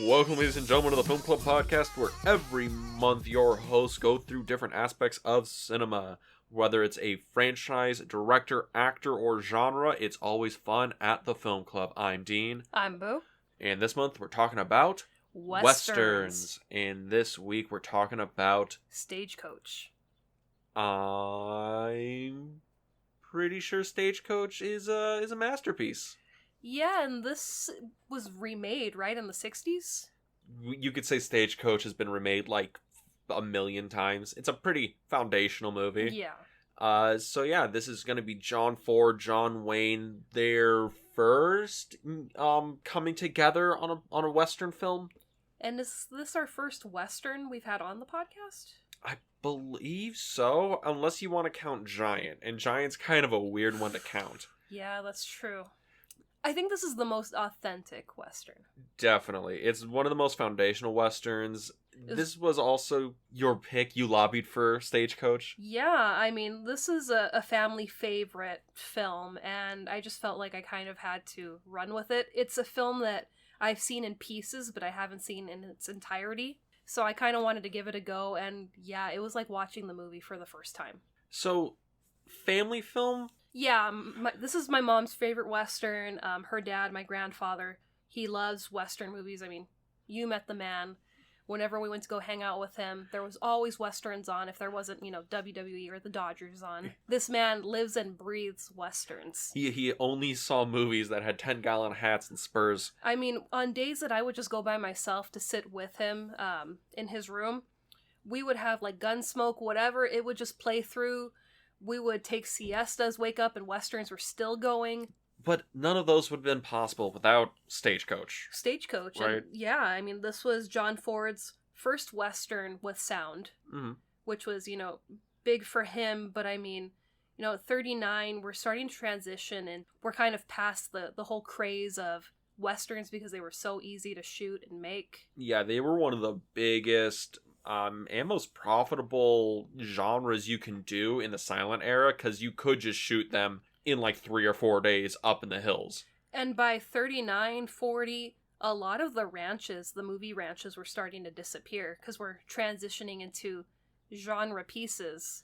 Welcome, ladies and gentlemen, to the Film Club podcast, where every month your hosts go through different aspects of cinema. Whether it's a franchise, director, actor, or genre, it's always fun at the Film Club. I'm Dean. I'm Boo. And this month we're talking about Westerns. And this week we're talking about Stagecoach. I'm pretty sure Stagecoach is a masterpiece. Yeah, and this was remade, right, in the 60s? You could say Stagecoach has been remade like a million times. It's a pretty foundational movie. Yeah. So yeah, this is going to be John Ford, John Wayne, their first coming together on a Western film. And is this our first Western we've had on the podcast? I believe so, unless you want to count Giant, and Giant's kind of a weird one to count. Yeah, that's true. I think this is the most authentic Western. Definitely. It's one of the most foundational Westerns. This was also your pick. You lobbied for Stagecoach. Yeah, I mean, this is a family favorite film, and I just felt like I kind of had to run with it. It's a film that I've seen in pieces, but I haven't seen in its entirety. So I kind of wanted to give it a go, and yeah, it was like watching the movie for the first time. So, family film? Yeah, this is my mom's favorite Western. Her dad, my grandfather, he loves Western movies. I mean, you met the man. Whenever we went to go hang out with him, there was always Westerns on if there wasn't, WWE or the Dodgers on. This man lives and breathes Westerns. He only saw movies that had 10-gallon hats and spurs. I mean, on days that I would just go by myself to sit with him in his room, we would have like Gunsmoke, whatever. It would just play through. We would take siestas, wake up, and Westerns were still going. But none of those would have been possible without Stagecoach. Stagecoach. Right. And yeah, I mean, this was John Ford's first Western with sound, which was, big for him. But I mean, at 39, we're starting to transition, and we're kind of past the whole craze of Westerns because they were so easy to shoot and make. Yeah, they were one of the biggest and most profitable genres you can do in the silent era, because you could just shoot them in like 3 or 4 days up in the hills. And by 39, 40, a lot of the movie ranches were starting to disappear because we're transitioning into genre pieces.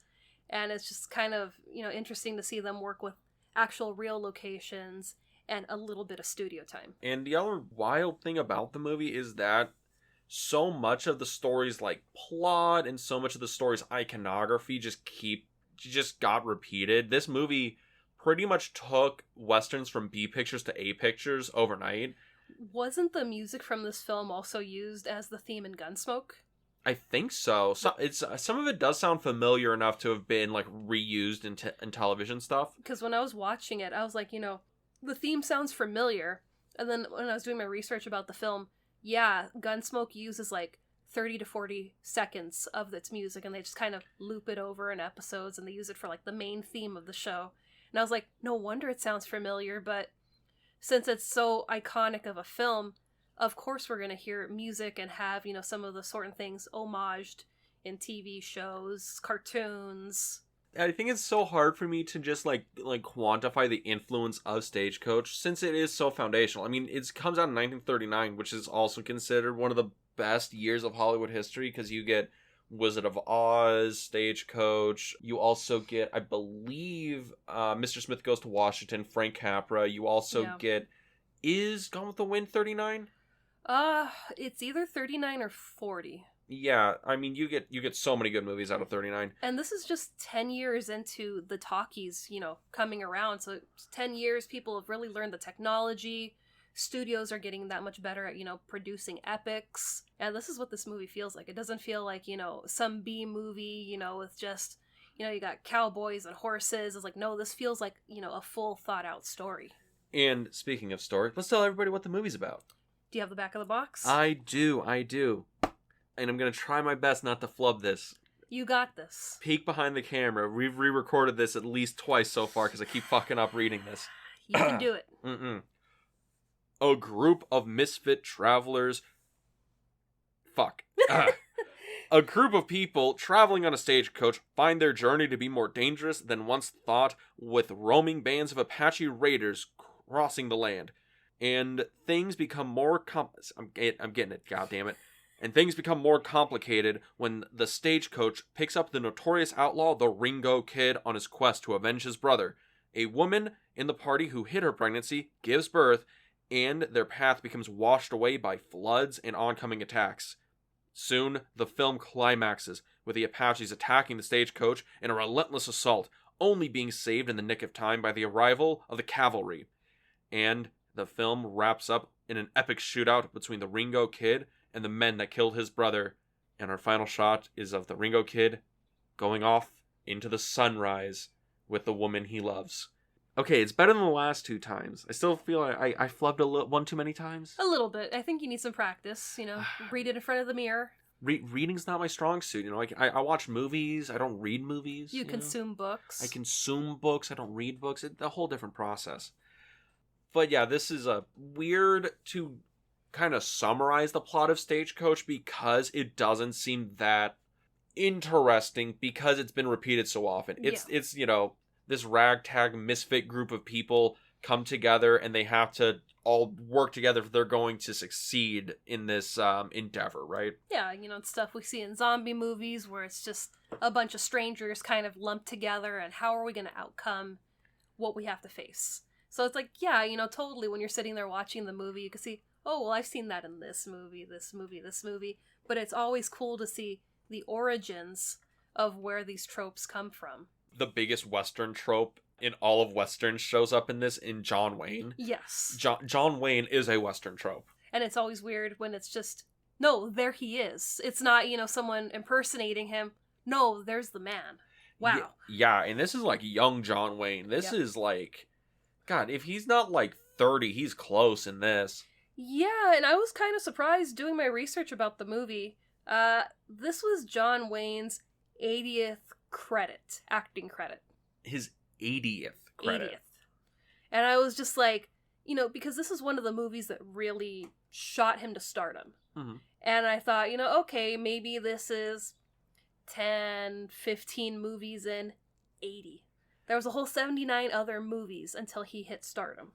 And it's just kind of, interesting to see them work with actual real locations and a little bit of studio time. And the other wild thing about the movie is that so much of the story's like plot and so much of the story's iconography just got repeated. This movie pretty much took Westerns from B pictures to A pictures overnight. Wasn't the music from this film also used as the theme in Gunsmoke? I think so. Some of it does sound familiar enough to have been like reused in television stuff. Because when I was watching it, I was like, the theme sounds familiar. And then when I was doing my research about the film, yeah, Gunsmoke uses like 30 to 40 seconds of its music, and they just kind of loop it over in episodes, and they use it for like the main theme of the show. And I was like, no wonder it sounds familiar, but since it's so iconic of a film, of course we're going to hear music and have, some of the certain things homaged in TV shows, cartoons. I think it's so hard for me to just like quantify the influence of Stagecoach, since it is so foundational. I mean, it comes out in 1939, which is also considered one of the best years of Hollywood history, because you get Wizard of Oz, Stagecoach. You also get, I believe, Mr. Smith Goes to Washington, Frank Capra. You also get, is Gone with the Wind 39? It's either 39 or 40. Yeah, I mean, you get so many good movies out of 39. And this is just 10 years into the talkies, coming around. So 10 years, people have really learned the technology. Studios are getting that much better at, producing epics. And this is what this movie feels like. It doesn't feel like, some B movie, with just, you got cowboys and horses. It's like, no, this feels like, a full thought out story. And speaking of story, let's tell everybody what the movie's about. Do you have the back of the box? I do. And I'm going to try my best not to flub this. You got this. Peek behind the camera. We've re-recorded this at least twice so far because I keep fucking up reading this. You can do it. A group of misfit travelers... A group of people traveling on a stagecoach find their journey to be more dangerous than once thought, with roaming bands of Apache raiders crossing the land. And things become more I'm getting it, goddammit. And things become more complicated when the Stagecoach picks up the notorious outlaw, the Ringo Kid, on his quest to avenge his brother. A woman in the party who hid her pregnancy gives birth, and their path becomes washed away by floods and oncoming attacks. Soon, the film climaxes with the Apaches attacking the Stagecoach in a relentless assault, only being saved in the nick of time by the arrival of the cavalry. And the film wraps up in an epic shootout between the Ringo Kid and the men that killed his brother. And our final shot is of the Ringo Kid going off into the sunrise with the woman he loves. Okay, it's better than the last 2 times. I still feel I flubbed one too many times. A little bit. I think you need some practice, read it in front of the mirror. Reading's not my strong suit, I watch movies, I don't read movies. You consume books. I consume books, I don't read books. It's a whole different process. But yeah, this is a weird to kind of summarize the plot of Stagecoach because it doesn't seem that interesting because it's been repeated so often. It's this ragtag misfit group of people come together and they have to all work together if they're going to succeed in this endeavor, right? Yeah, it's stuff we see in zombie movies where it's just a bunch of strangers kind of lumped together and how are we going to outcome what we have to face. So it's like, yeah, totally when you're sitting there watching the movie, you can see, oh, well, I've seen that in this movie, but it's always cool to see the origins of where these tropes come from. The biggest Western trope in all of Westerns shows up in this in John Wayne. Yes. John Wayne is a Western trope. And it's always weird when it's just, no, there he is. It's not, someone impersonating him. No, there's the man. Wow. Yeah, and this is like young John Wayne. This is like, God, if he's not like 30, he's close in this. Yeah, and I was kind of surprised doing my research about the movie. This was John Wayne's 80th acting credit. His 80th credit. 80th. And I was just like, because this is one of the movies that really shot him to stardom. Mm-hmm. And I thought, okay, maybe this is 10, 15 movies in 80. There was a whole 79 other movies until he hit stardom.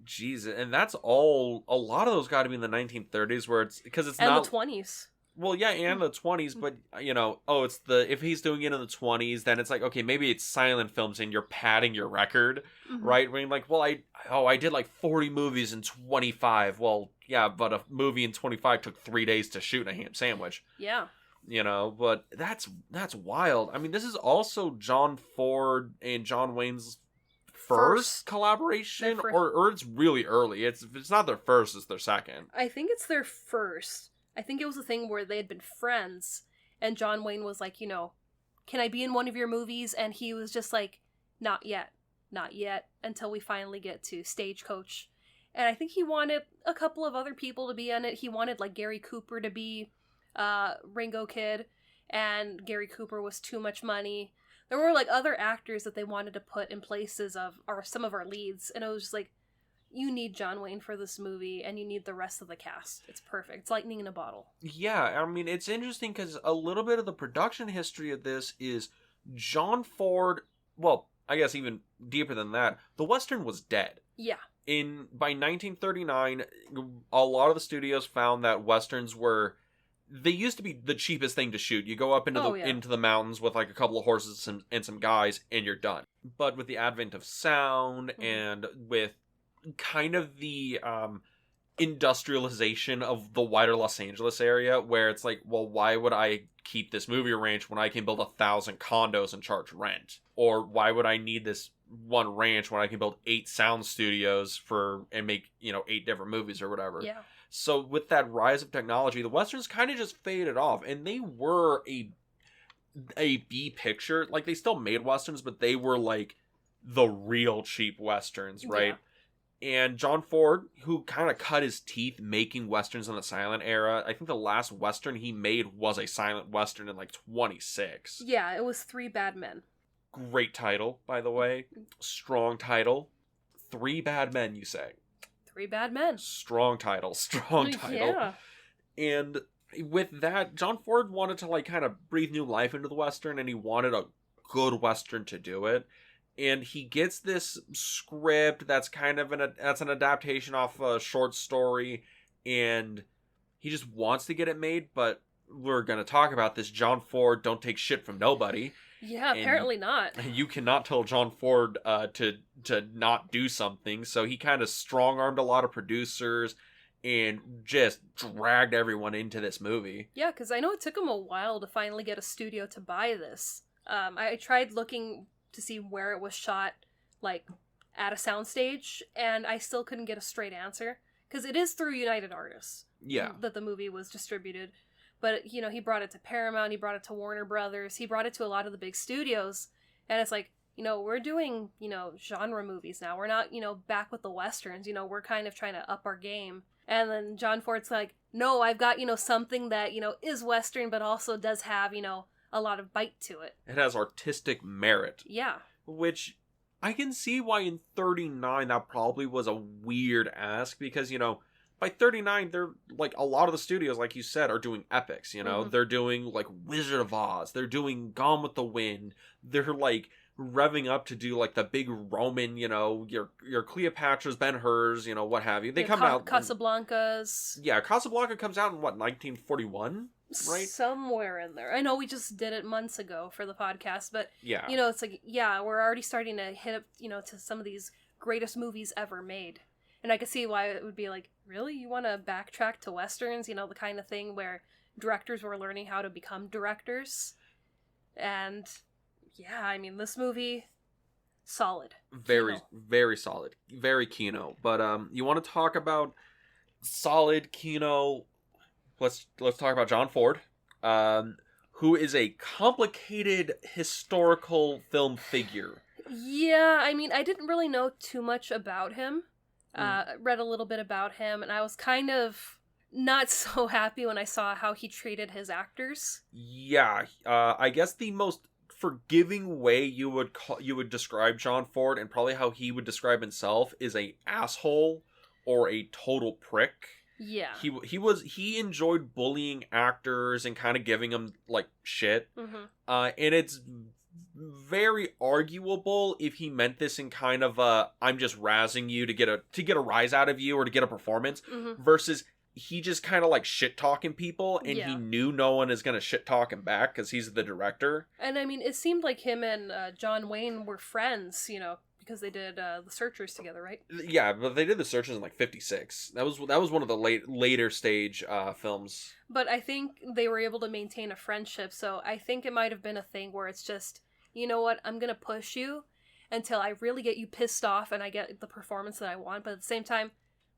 Jesus, and that's all. A lot of those got to be in the 1930s, where it's because it's and not the 20s. Well, yeah, and the 20s, but it's if he's doing it in the 20s, then it's like, okay, maybe it's silent films, and you're padding your record, right? When like, well, I did like 40 movies in 25. Well, yeah, but a movie in 25 took 3 days to shoot in a ham sandwich. Yeah. But that's wild. I mean, this is also John Ford and John Wayne's first collaboration, or it's really early. If it's not their first, it's their second. I think it's their first. I think it was a thing where they had been friends, and John Wayne was like, can I be in one of your movies? And he was just like, not yet, until we finally get to Stagecoach. And I think he wanted a couple of other people to be in it. He wanted like Gary Cooper to be Ringo Kid, and Gary Cooper was too much money. There were like other actors that they wanted to put in places of some of our leads, and it was just like, you need John Wayne for this movie, and you need the rest of the cast. It's perfect. It's lightning in a bottle. Yeah, I mean, it's interesting because a little bit of the production history of this is John Ford, well, I guess even deeper than that, the Western was dead. Yeah. By 1939, a lot of the studios found that Westerns they used to be the cheapest thing to shoot. You go up into the mountains with like a couple of horses and some guys, and you're done. But with the advent of sound and with kind of the industrialization of the wider Los Angeles area, where it's like, well, why would I keep this movie ranch when I can build 1,000 condos and charge rent? Or why would I need this one ranch when I can build 8 sound studios and make 8 different movies or whatever? Yeah. So with that rise of technology, the Westerns kind of just faded off, and they were a B picture. Like, they still made Westerns, but they were like the real cheap Westerns, right? Yeah. And John Ford, who kind of cut his teeth making Westerns in the silent era, I think the last Western he made was a silent Western in like 26. Yeah, it was 3 Bad Men. Great title, by the way. Strong title. 3 Bad Men, you say. 3 Bad Men. Strong title. Yeah. And with that, John Ford wanted to like kind of breathe new life into the Western, and he wanted a good Western to do it. and he gets this script that's kind of that's an adaptation off a short story, and he just wants to get it made. But we're gonna talk about this. John Ford don't take shit from nobody. Yeah, apparently not. You cannot tell John Ford to not do something. So he kind of strong armed a lot of producers and just dragged everyone into this movie. Yeah, because I know it took him a while to finally get a studio to buy this. I tried looking to see where it was shot, like, at a soundstage, and I still couldn't get a straight answer. Because it is through United Artists that the movie was distributed. But, you know, he brought it to Paramount, he brought it to Warner Brothers, he brought it to a lot of the big studios, and it's like, you know, we're doing, you know, genre movies now. We're not, you know, back with the Westerns, you know, we're kind of trying to up our game. And then John Ford's like, no, I've got, you know, something that, you know, is Western, but also does have, you know, a lot of bite to it. It has artistic merit. Yeah. Which I can see why in 39 that probably was a weird ask, because, you know, by 39, they're, like, a lot of the studios, like you said, are doing epics, you know? Mm-hmm. They're doing, like, Wizard of Oz. They're doing Gone with the Wind. They're, like, revving up to do, like, the big Roman, you know, your Cleopatra's, Ben-Hur's, you know, what have you. They come out... Casablanca's. Yeah, Casablanca comes out in, what, 1941? Right? Somewhere in there. I know we just did it months ago for the podcast, but, yeah, you know, it's like, yeah, we're already starting to hit up, you know, to some of these greatest movies ever made. And I could see why it would be like, really? You want to backtrack to Westerns? You know, the kind of thing where directors were learning how to become directors. And, yeah, I mean, this movie, solid. Very, very solid. Very Kino. But you want to talk about solid Kino? Let's talk about John Ford, who is a complicated historical film figure. Yeah, I mean, I didn't really know too much about him. Read a little bit about him, and I was kind of not so happy when I saw how he treated his actors. Yeah, I guess the most forgiving way you would describe John Ford, and probably how he would describe himself, is a asshole or a total prick. Yeah. He enjoyed bullying actors and kind of giving them, like, shit. Mm-hmm. And it's very arguable if he meant this in kind of a, I'm just razzing you to get a rise out of you or to get a performance, mm-hmm. versus he just kind of like shit talking people, and he knew no one is gonna shit talk him back because he's the director. And I mean, it seemed like him and John Wayne were friends, you know, because they did The Searchers together, right? Yeah, but they did The Searchers in like 56. That was one of the later stage films. But I think they were able to maintain a friendship, so I think it might have been a thing where it's just, you know what, I'm gonna push you until I really get you pissed off and I get the performance that I want, but at the same time,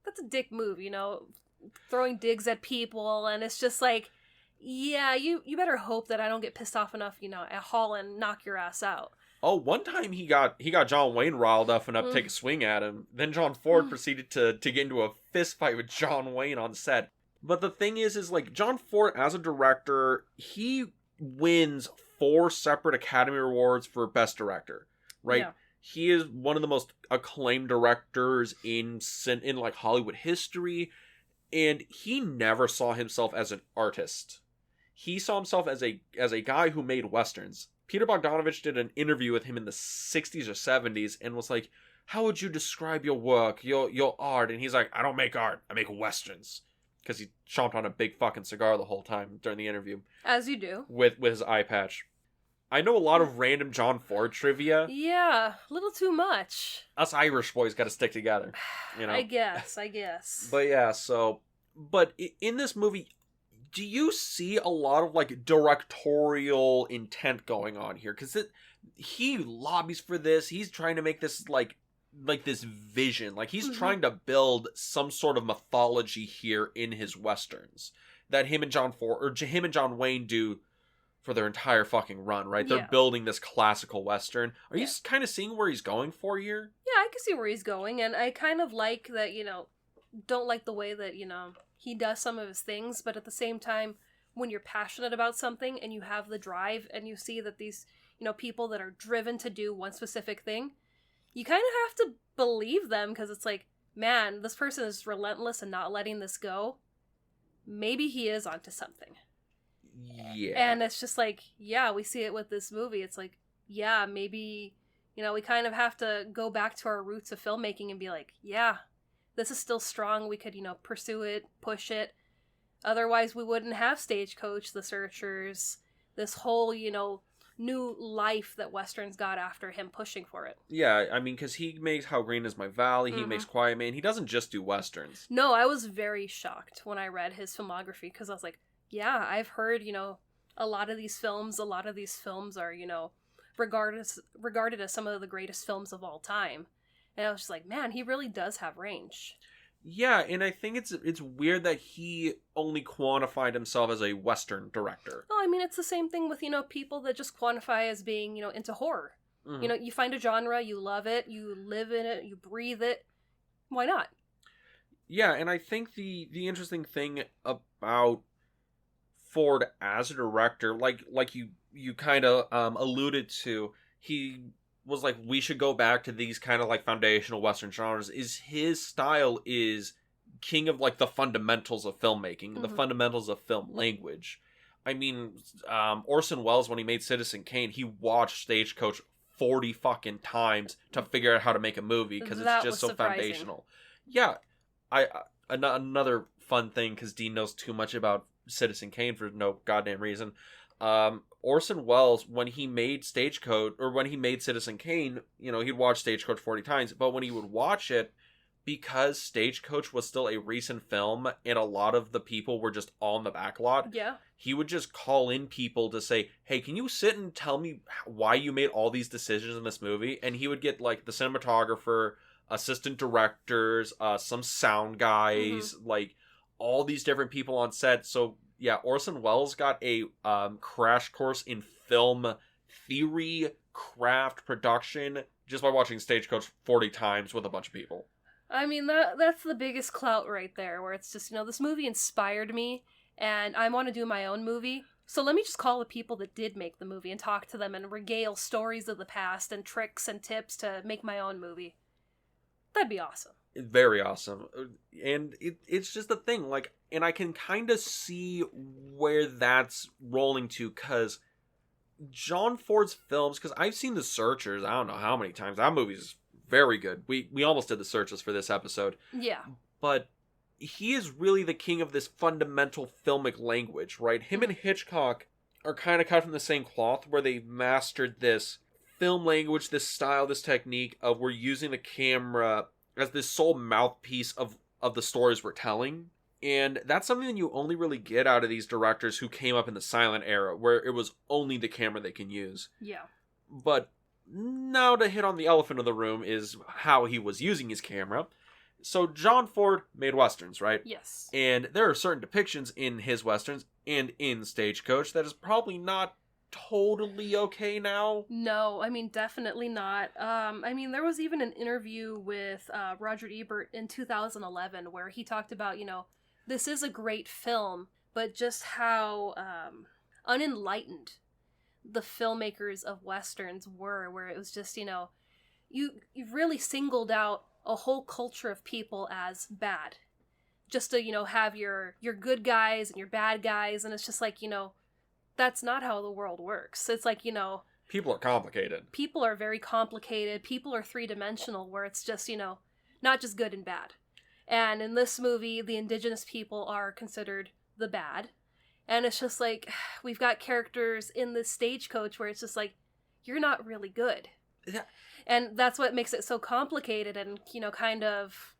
that's a dick move, you know, throwing digs at people, and it's just like, yeah, you better hope that I don't get pissed off enough, you know, at Hall and knock your ass out. Oh, one time he got John Wayne riled up enough to take a swing at him. Then John Ford proceeded to get into a fist fight with John Wayne on set. But the thing is like, John Ford, as a director, he wins 4 separate Academy Awards for Best Director, right? Yeah. He is one of the most acclaimed directors in like Hollywood history, and he never saw himself as an artist. He saw himself as a guy who made Westerns. Peter Bogdanovich did an interview with him in the 60s or 70s and was like, how would you describe your work, your art? And he's like, I don't make art, I make Westerns. Because he chomped on a big fucking cigar the whole time during the interview. As you do. With his eye patch. I know a lot of random John Ford trivia. Yeah, a little too much. Us Irish boys gotta stick together, you know? I guess. But yeah, but in this movie, do you see a lot of, like, directorial intent going on here? Because he lobbies for this, he's trying to make this, like this vision, like he's trying to build some sort of mythology here in his Westerns that him and John Wayne do for their entire fucking run, right? They're building this classical Western. Are you kind of seeing where he's going for here? Yeah, I can see where he's going, and I kind of like that, you know, don't like the way that, you know, he does some of his things, but at the same time, when you're passionate about something and you have the drive and you see that these, you know, people that are driven to do one specific thing, you kind of have to believe them, because it's like, man, this person is relentless and not letting this go. Maybe he is onto something. Yeah. And it's just like, yeah, we see it with this movie. It's like, yeah, maybe, You know, we kind of have to go back to our roots of filmmaking and be like, yeah, this is still strong. We could, you know, pursue it, push it. Otherwise, we wouldn't have Stagecoach, The Searchers, this whole, you know, new life that Westerns got after him pushing for it. Yeah, I mean, because he makes How Green Is My Valley, he makes Quiet Man. He doesn't just do Westerns. No, I was very shocked when I read his filmography, because I was like, yeah, I've heard, you know, a lot of these films are, you know, regarded as some of the greatest films of all time. And I was just like, man, he really does have range. Yeah, and I think it's weird that he only quantified himself as a Western director. Well, I mean, it's the same thing with, you know, people that just quantify as being, you know, into horror. Mm-hmm. You know, you find a genre, you love it, you live in it, you breathe it. Why not? Yeah, and I think the interesting thing about Ford as a director, like you kind of alluded to, he was like, we should go back to these kind of like foundational Western genres, is his style is king of like the fundamentals of filmmaking, the fundamentals of film language. I mean, Orson Welles, when he made Citizen Kane, he watched Stagecoach 40 fucking times to figure out how to make a movie, because it's just so surprising. Foundational. Yeah, another fun thing, because Dean knows too much about Citizen Kane for no goddamn reason. Orson Welles, when he made Stagecoach, or when he made Citizen Kane, you know, he'd watch Stagecoach 40 times, but when he would watch it, because Stagecoach was still a recent film, and a lot of the people were just on the backlot, he would just call in people to say, hey, can you sit and tell me why you made all these decisions in this movie? And he would get, like, the cinematographer, assistant directors, some sound guys, like, all these different people on set. So yeah, Orson Welles got a crash course in film theory, craft, production, just by watching Stagecoach 40 times with a bunch of people. I mean, that's the biggest clout right there, where it's just, you know, this movie inspired me, and I want to do my own movie, so let me just call the people that did make the movie and talk to them and regale stories of the past and tricks and tips to make my own movie. That'd be awesome. Very awesome. And it's just the thing, like, and I can kind of see where that's rolling to, because John Ford's films, because I've seen The Searchers, I don't know how many times. That movie's very good. We almost did The Searchers for this episode. Yeah. But he is really the king of this fundamental filmic language, right? Him and Hitchcock are kind of cut from the same cloth, where they mastered this film language, this style, this technique of we're using the camera as this sole mouthpiece of the stories we're telling. And that's something that you only really get out of these directors who came up in the silent era, where it was only the camera they can use. Yeah. But now to hit on the elephant in the room is how he was using his camera. So John Ford made Westerns, right? Yes. And there are certain depictions in his Westerns and in Stagecoach that is probably not totally okay now. No, I mean, definitely not. I mean, there was even an interview with Roger Ebert in 2011 where he talked about, you know, this is a great film, but just how unenlightened the filmmakers of Westerns were, where it was just, you know, you really singled out a whole culture of people as bad. Just to, you know, have your good guys and your bad guys, and it's just like, you know, that's not how the world works. It's like, you know... People are complicated. People are very complicated. People are three-dimensional, where it's just, you know, not just good and bad. And in this movie, the Indigenous people are considered the bad. And it's just like, we've got characters in this Stagecoach where it's just like, you're not really good. Yeah. And that's what makes it so complicated and, you know, kind of...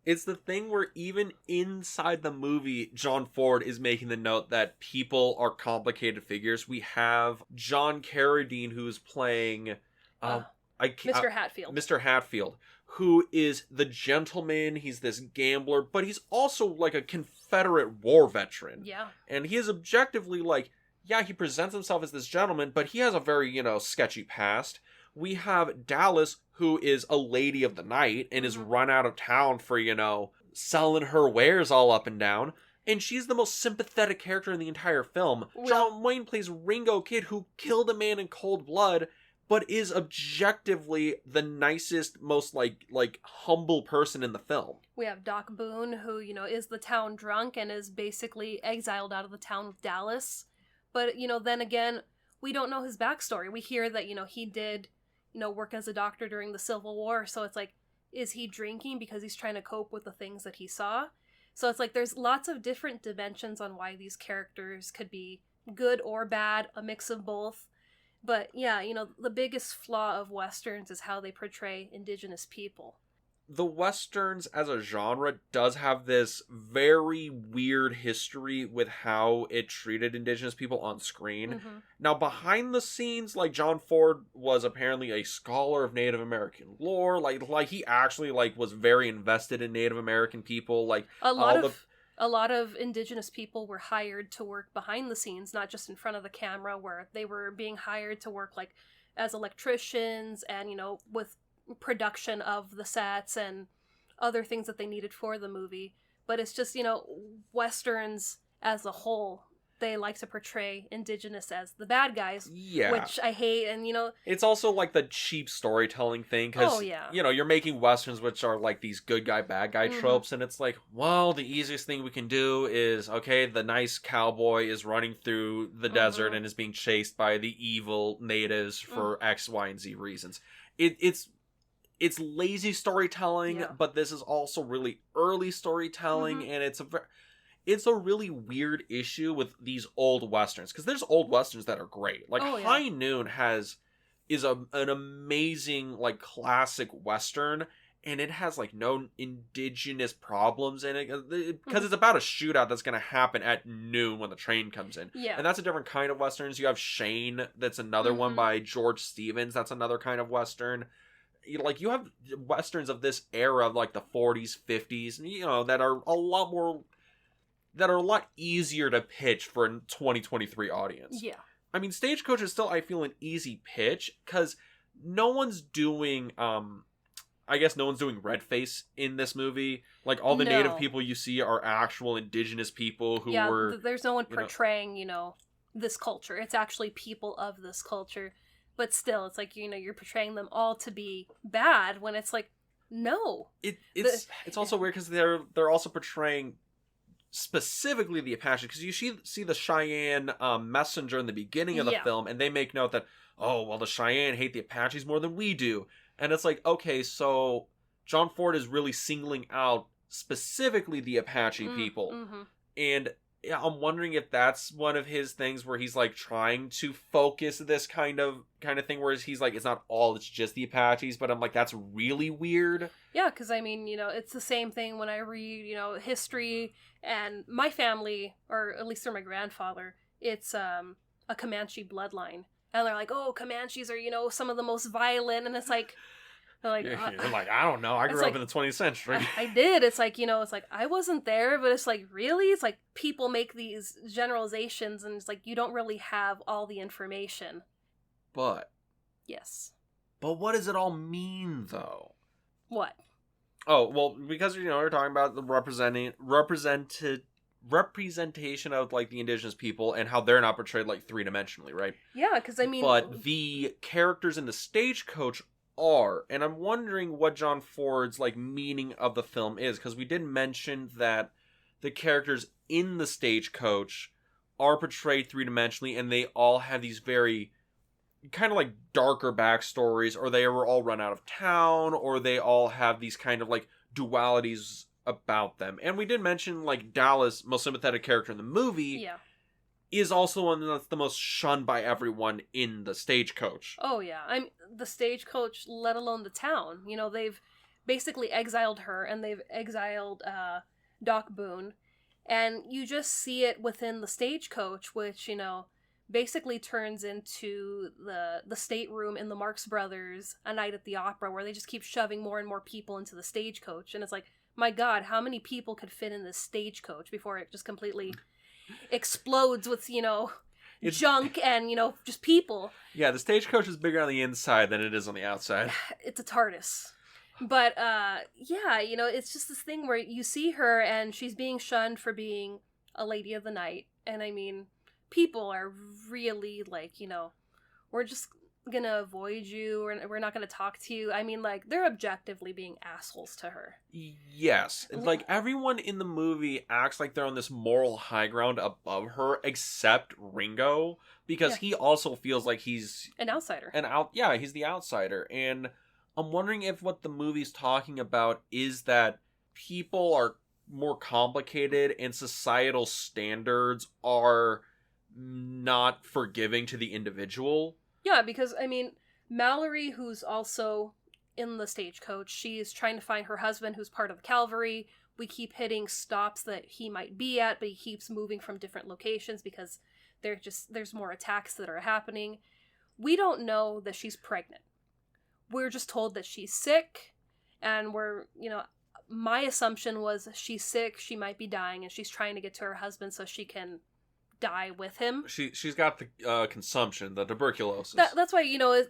It's the thing where even inside the movie, John Ford is making the note that people are complicated figures. We have John Carradine, who's playing Mr. Hatfield. Mr. Hatfield, who is the gentleman. He's this gambler, but he's also like a Confederate war veteran. Yeah. And he is objectively like, yeah, he presents himself as this gentleman, but he has a very, you know, sketchy past. We have Dallas, who is a lady of the night and is run out of town for, you know, selling her wares all up and down. And she's the most sympathetic character in the entire film. Well, John Wayne plays Ringo Kid, who killed a man in cold blood, but is objectively the nicest, most, like humble person in the film. We have Doc Boone, who, you know, is the town drunk and is basically exiled out of the town with Dallas. But, you know, then again, we don't know his backstory. We hear that, you know, he did... work as a doctor during the Civil War. So it's like, is he drinking because he's trying to cope with the things that he saw? So it's like there's lots of different dimensions on why these characters could be good or bad, a mix of both. But yeah, the biggest flaw of Westerns is how they portray Indigenous people. The Westerns as a genre does have this very weird history with how it treated Indigenous people on screen. Mm-hmm. Now, behind the scenes, like, John Ford was apparently a scholar of Native American lore. Like he actually, like, was very invested in Native American people. Like, a lot of Indigenous people were hired to work behind the scenes, not just in front of the camera, where they were being hired to work, like, as electricians and, with production of the sets and other things that they needed for the movie. But it's just, Westerns as a whole, they like to portray Indigenous as the bad guys, which I hate. And it's also like the cheap storytelling thing, because you're making Westerns which are like these good guy bad guy tropes, and it's like, well, the easiest thing we can do is, okay, the nice cowboy is running through the desert and is being chased by the evil natives for X, Y, and Z reasons. It's lazy storytelling, but this is also really early storytelling, and it's a really weird issue with these old Westerns, because there's old Westerns that are great. Like, High Noon is an amazing, like, classic Western, and it has, like, no Indigenous problems in it, because it's about a shootout that's going to happen at noon when the train comes in. Yeah. And that's a different kind of Westerns. You have Shane, that's another one by George Stevens, that's another kind of Western. Like, you have Westerns of this era of, like, the 40s, 50s, that are a lot easier to pitch for a 2023 audience. Yeah. I mean, Stagecoach is still, I feel, an easy pitch, because no one's doing, I guess no one's doing redface in this movie. Like, all the native people you see are actual Indigenous people who were... there's no one portraying, this culture. It's actually people of this culture. But still, it's like, you're portraying them all to be bad, when it's like, no. It's also weird, because they're also portraying specifically the Apache, because you see the Cheyenne messenger in the beginning of the film, and they make note that, oh, well, the Cheyenne hate the Apaches more than we do. And it's like, okay, so John Ford is really singling out specifically the Apache people. And I'm wondering if that's one of his things where he's, like, trying to focus this kind of thing, whereas he's like, it's just the Apaches, but I'm like, that's really weird. Yeah, because, I mean, it's the same thing when I read, history, and my family, or at least through my grandfather, it's a Comanche bloodline. And they're like, oh, Comanches are, some of the most violent, and it's like... You're like, I don't know. I grew up in the 20th century. I did. It's like, it's like, I wasn't there, but it's like, really? It's like, people make these generalizations, and it's like, you don't really have all the information. But. Yes. But what does it all mean, though? What? Oh, well, because, we're talking about the representation of, like, the Indigenous people and how they're not portrayed, like, three-dimensionally, right? Yeah, because, I mean... But the characters in the Stagecoach are, and I'm wondering what John Ford's, like, meaning of the film is, because we did mention that the characters in the Stagecoach are portrayed three-dimensionally, and they all have these very kind of, like, darker backstories, or they were all run out of town, or they all have these kind of, like, dualities about them. And we did mention, like, Dallas, most sympathetic character in the movie, is also one that's the most shunned by everyone in the Stagecoach. Oh, yeah. The Stagecoach, let alone the town. They've basically exiled her, and they've exiled Doc Boone. And you just see it within the Stagecoach, which, basically turns into the stateroom in the Marx Brothers A Night at the Opera, where they just keep shoving more and more people into the Stagecoach. And it's like, my God, how many people could fit in this Stagecoach before it just completely... explodes with, junk and, just people. Yeah, the Stagecoach is bigger on the inside than it is on the outside. It's a TARDIS. But, it's just this thing where you see her and she's being shunned for being a lady of the night. And, I mean, people are really, like, we're just gonna avoid you, or we're not gonna talk to you. I mean, like, they're objectively being assholes to her. Yes. Like, everyone in the movie acts like they're on this moral high ground above her, except Ringo, because he also feels like he's an outsider. He's the outsider. And I'm wondering if what the movie's talking about is that people are more complicated and societal standards are not forgiving to the individual. Yeah, because, I mean, Mallory, who's also in the stagecoach, she's trying to find her husband who's part of Calvary. We keep hitting stops that he might be at, but he keeps moving from different locations because there's more attacks that are happening. We don't know that she's pregnant. We're just told that she's sick, and my assumption was she's sick, she might be dying, and she's trying to get to her husband so she can die with him. She's got the consumption, the tuberculosis. That's why,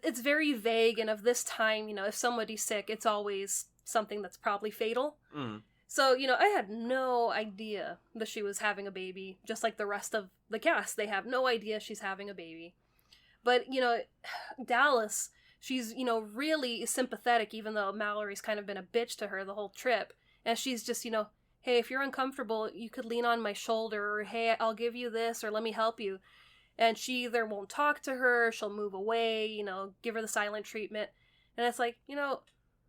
it's very vague, and of this time, if somebody's sick, it's always something that's probably fatal. Mm. So, I had no idea that she was having a baby, just like the rest of the cast. They have no idea she's having a baby. But, Dallas, she's, really sympathetic, even though Mallory's kind of been a bitch to her the whole trip. And she's just, hey, if you're uncomfortable, you could lean on my shoulder, or hey, I'll give you this, or let me help you. And she either won't talk to her, she'll move away, give her the silent treatment. And it's like,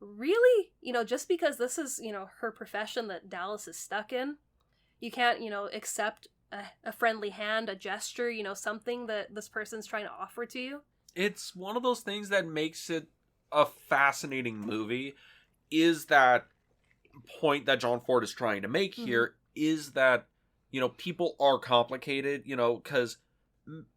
really? Just because this is, her profession that Dallas is stuck in, you can't, accept a friendly hand, a gesture, something that this person's trying to offer to you? It's one of those things that makes it a fascinating movie, is that point that John Ford is trying to make here, is that, people are complicated, because,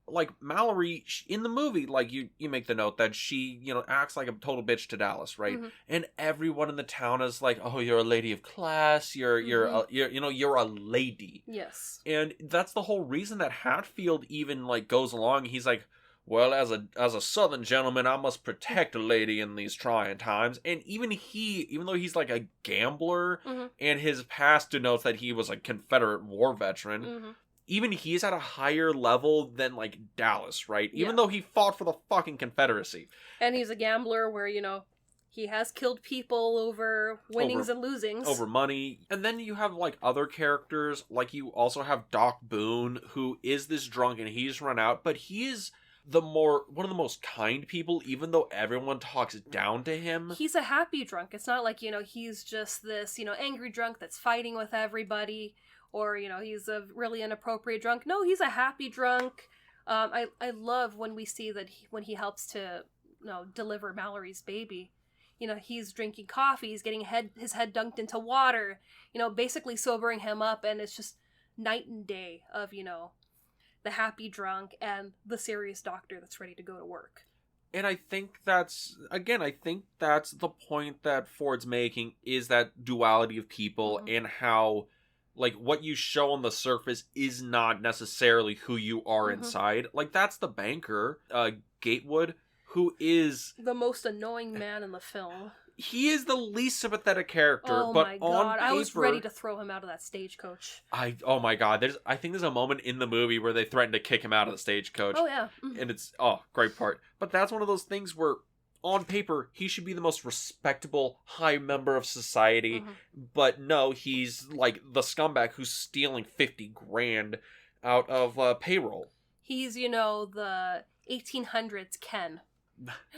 like, Mallory, in the movie, like, you make the note that she, acts like a total bitch to Dallas, right? Mm-hmm. And everyone in the town is like, oh, you're a lady of class, you're a lady. Yes. And that's the whole reason that Hatfield even, like, goes along. He's like, well, as a Southern gentleman, I must protect a lady in these trying times. And even though he's like a gambler, and his past denotes that he was a Confederate war veteran, even he's at a higher level than, like, Dallas, right? Even though he fought for the fucking Confederacy. And he's a gambler where, he has killed people over winnings and losings. Over money. And then you have, like, other characters. Like, you also have Doc Boone, who is this drunk and he's run out, but he is one of the most kind people, even though everyone talks down to him. He's a happy drunk. It's not like, he's just this, angry drunk that's fighting with everybody, or, he's a really inappropriate drunk. No, he's a happy drunk. I love when we see that when he helps to, deliver Mallory's baby. He's drinking coffee, he's getting his head dunked into water, basically sobering him up, and it's just night and day of, the happy drunk and the serious doctor that's ready to go to work. And I think that's the point that Ford's making, is that duality of people, and how, like, what you show on the surface is not necessarily who you are inside. Like, that's the banker, Gatewood, who is the most annoying man in the film. He is the least sympathetic character, but my God. on paper, I was ready to throw him out of that stagecoach. Oh my God, I think there's a moment in the movie where they threaten to kick him out of the stagecoach. Oh yeah. And it's, great part. But that's one of those things where, on paper, he should be the most respectable, high member of society, but no, he's like the scumbag who's stealing $50,000 out of payroll. He's, the 1800s Ken.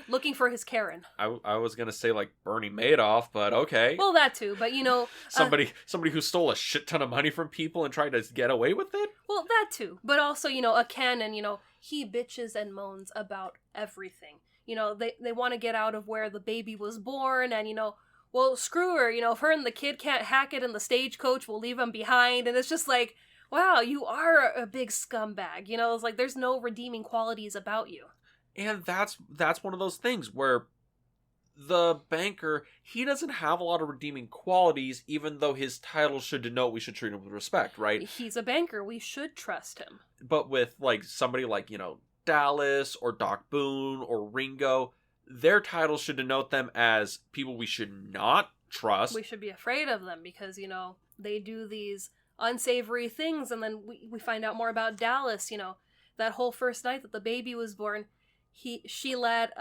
Looking for his Karen. I was gonna say, like, Bernie Madoff, but okay. Well, that too, but somebody who stole a shit ton of money from people and tried to get away with it. Well, that too, but also a Ken, and he bitches and moans about everything. They want to get out of where the baby was born, and well, screw her. If her and the kid can't hack it in the stagecoach, we'll leave them behind, and it's just like, wow, you are a big scumbag. It's like there's no redeeming qualities about you. And that's one of those things where the banker, he doesn't have a lot of redeeming qualities, even though his title should denote we should treat him with respect, right? He's a banker. We should trust him. But with, like, somebody like, Dallas or Doc Boone or Ringo, their titles should denote them as people we should not trust. We should be afraid of them because, they do these unsavory things, and then we find out more about Dallas, that whole first night that the baby was born. she let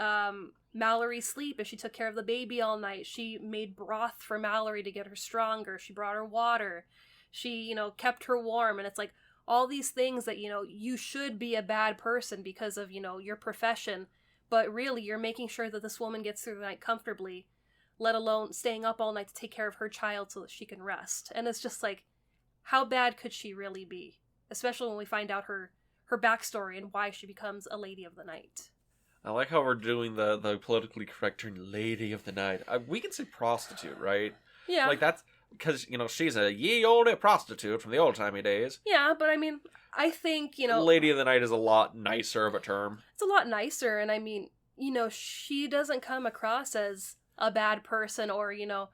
Mallory sleep and she took care of the baby all night. She made broth for Mallory to get her stronger. She brought her water. She, kept her warm. And it's like all these things that, you should be a bad person because of, your profession. But really, you're making sure that this woman gets through the night comfortably, let alone staying up all night to take care of her child so that she can rest. And it's just like, how bad could she really be? Especially when we find out her backstory and why she becomes a lady of the night. I like how we're doing the politically correct term, lady of the night. We can say prostitute, right? Yeah. Like that's because, she's a ye olde prostitute from the old-timey days. Yeah, but I mean, I think, lady of the night is a lot nicer of a term. It's a lot nicer, and I mean, she doesn't come across as a bad person or, yeah,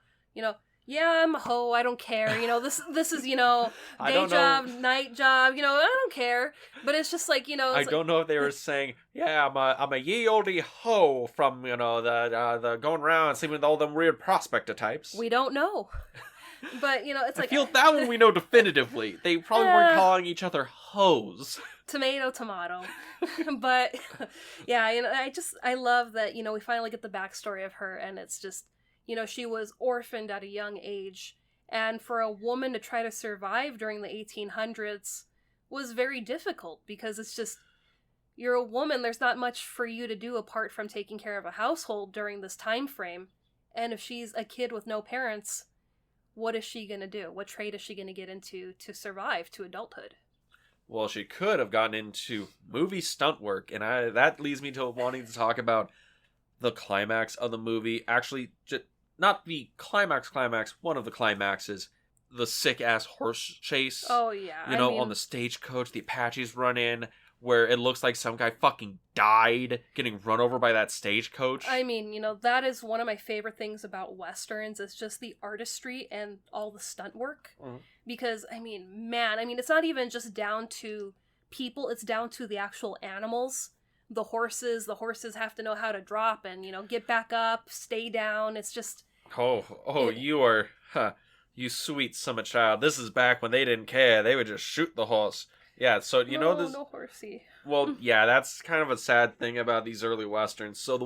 I'm a hoe, I don't care, this is, day job, night job, I don't care, but it's just like, I don't know if they were saying, yeah, I'm a ye olde hoe from, the going around and sleeping with all them weird prospector types. We don't know. But, it's like... I feel that one we know definitively. They probably weren't calling each other hoes. Tomato. But, yeah, I love that, we finally get the backstory of her, and it's just, she was orphaned at a young age, and for a woman to try to survive during the 1800s was very difficult, because it's just, you're a woman, there's not much for you to do apart from taking care of a household during this time frame, and if she's a kid with no parents... what is she going to do? What trade is she going to get into to survive to adulthood? Well, she could have gotten into movie stunt work, and that leads me to wanting to talk about the climax of the movie. Actually, not the climax, one of the climaxes, the sick-ass horse chase. Oh, yeah. On the stagecoach, the Apaches run in, where it looks like some guy fucking died getting run over by that stagecoach. I mean, that is one of my favorite things about Westerns. It's just the artistry and all the stunt work. Mm-hmm. Because, it's not even just down to people, it's down to the actual animals. The horses have to know how to drop and, get back up, stay down. It's just... you sweet summer child. This is back when they didn't care. They would just shoot the horse. Yeah, so this... No horsey. Well, yeah, that's kind of a sad thing about these early Westerns. So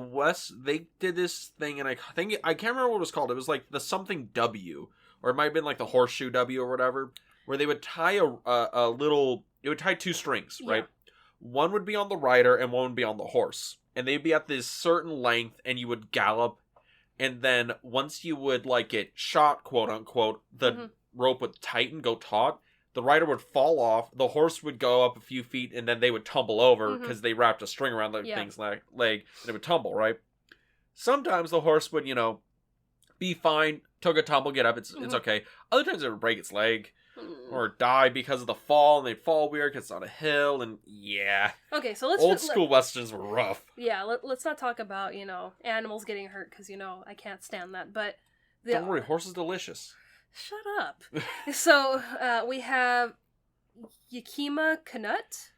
they did this thing, and I can't remember what it was called. It was like the something W, or it might have been like the horseshoe W or whatever, where they would tie it would tie two strings, right? Yeah. One would be on the rider, and one would be on the horse. And they'd be at this certain length, and you would gallop, and then once you would, get shot, quote unquote, the rope would tighten, go taut. The rider would fall off, the horse would go up a few feet, and then they would tumble over because they wrapped a string around the thing's leg, and it would tumble, right? Sometimes the horse would, be fine, took a tumble, get up, it's okay. Other times it would break its leg or die because of the fall, and they'd fall weird because it's on a hill, and yeah. Okay, so let's... Old school Westerns were rough. Yeah, let's not talk about, animals getting hurt, because, I can't stand that, but... Don't worry, horse is delicious. Shut up. So, we have Yakima Canutt.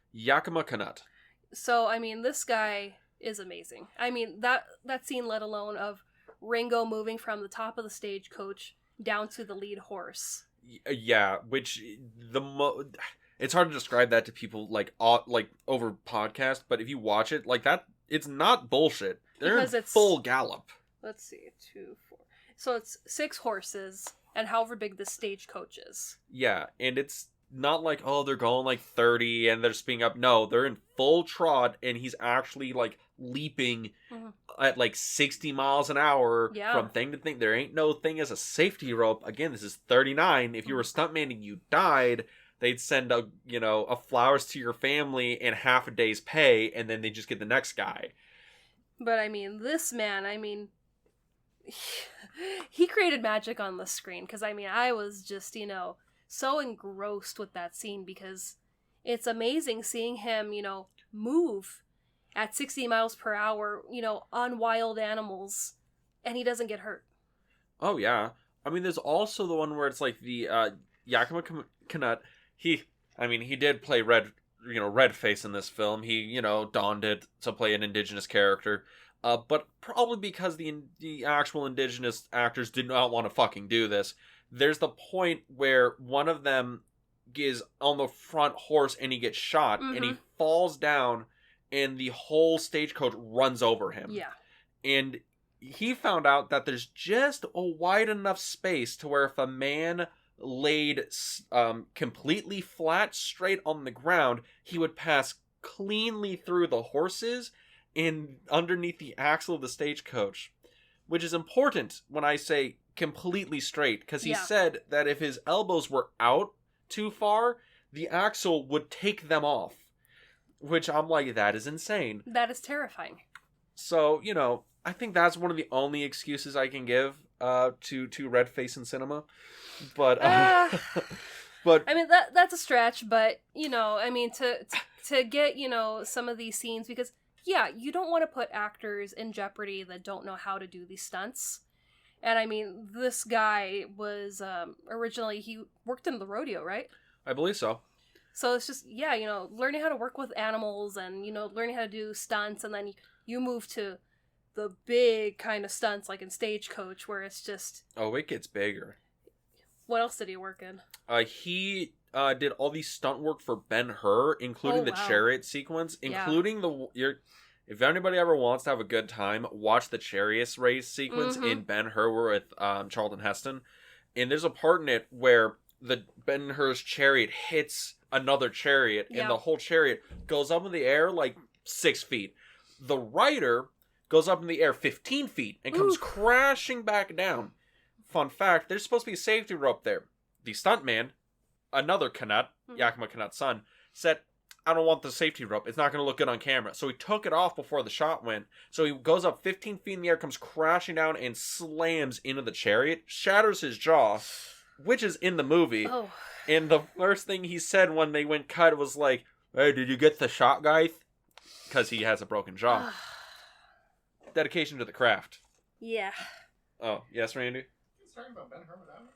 So, this guy is amazing. That scene, let alone of Ringo moving from the top of the stagecoach down to the lead horse. Yeah, which it's hard to describe that to people over podcast, but if you watch it like that, it's not bullshit. They're in full gallop. Let's see, 2, 4. So it's 6 horses. And however big the stagecoach is. Yeah, and it's not like, they're going 30 and they're speeding up. No, they're in full trot, and he's actually leaping at 60 miles an hour from thing to thing. There ain't no thing as a safety rope. Again, this is 39. If you were a stuntman and you died, they'd send a flowers to your family and half a day's pay, and then they just get the next guy. But this man, he created magic on the screen, because I was just so engrossed with that scene, because it's amazing seeing him move at 60 miles per hour on wild animals, and he doesn't get hurt. Oh yeah, there's also the one where it's the Yakima Canutt. He did play Redface in this film. He donned it to play an Indigenous character. But probably because the actual Indigenous actors did not want to fucking do this, there's the point where one of them is on the front horse and he gets shot, and he falls down, and the whole stagecoach runs over him. Yeah. And he found out that there's just a wide enough space to where if a man laid completely flat straight on the ground, he would pass cleanly through the horses and underneath the axle of the stagecoach, which is important when I say completely straight, because he said that if his elbows were out too far, the axle would take them off, which I'm like, that is insane. That is terrifying. So, you know, I think that's one of the only excuses I can give to red face in cinema. But but I mean that's a stretch, but you know, I mean to get, you know, some of these scenes, because yeah, you don't want to put actors in jeopardy that don't know how to do these stunts. And I mean, this guy was originally, he worked in the rodeo, right? I believe so. So it's just, yeah, you know, learning how to work with animals and, you know, learning how to do stunts, and then you move to the big kind of stunts like in Stagecoach, where it's just... Oh, it gets bigger. What else did he work in? He did all the stunt work for Ben-Hur, including the chariot sequence, including if anybody ever wants to have a good time, watch the chariot race sequence in Ben-Hur with Charlton Heston. And there's a part in it where the Ben-Hur's chariot hits another chariot, and the whole chariot goes up in the air like 6 feet. The rider goes up in the air 15 feet and comes crashing back down. Fun fact, there's supposed to be a safety rope there. The stuntman, another Knut, Yakima Knut's son, said, I don't want the safety rope. It's not going to look good on camera. So he took it off before the shot went. So he goes up 15 feet in the air, comes crashing down, and slams into the chariot, shatters his jaw, which is in the movie. Oh. And the first thing he said when they went cut was like, hey, did you get the shot, guy? Because he has a broken jaw. Dedication to the craft. Yeah. Oh, yes, Randy? Talking about Ben-Hur without me?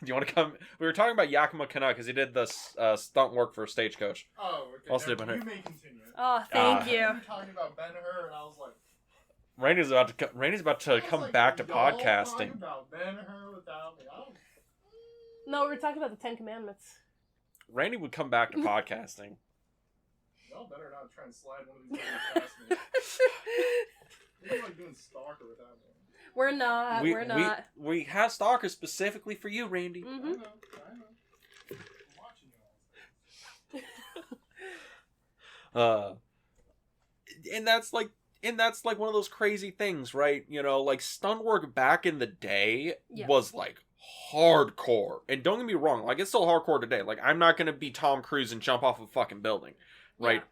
Do you want to come? We were talking about Yakima Knut because he did the stunt work for Stagecoach. Oh, okay. Also did Ben-Hur. You may continue. Oh, thank you. You were talking about Ben-Hur, and I was like... Randy's about to come like, back to y'all podcasting. Talking about Ben-Hur without me. No, we were talking about the 10 Commandments. Randy would come back to podcasting. Y'all better not try and slide one of these things past me. You're like doing Stalker without me. We're not. We're not. We have Stalker specifically for you, Randy. I know. I'm watching you all. And that's like one of those crazy things, right? You know, like stunt work back in the day was like hardcore. And don't get me wrong, like it's still hardcore today. Like I'm not gonna be Tom Cruise and jump off a fucking building, right? Yeah.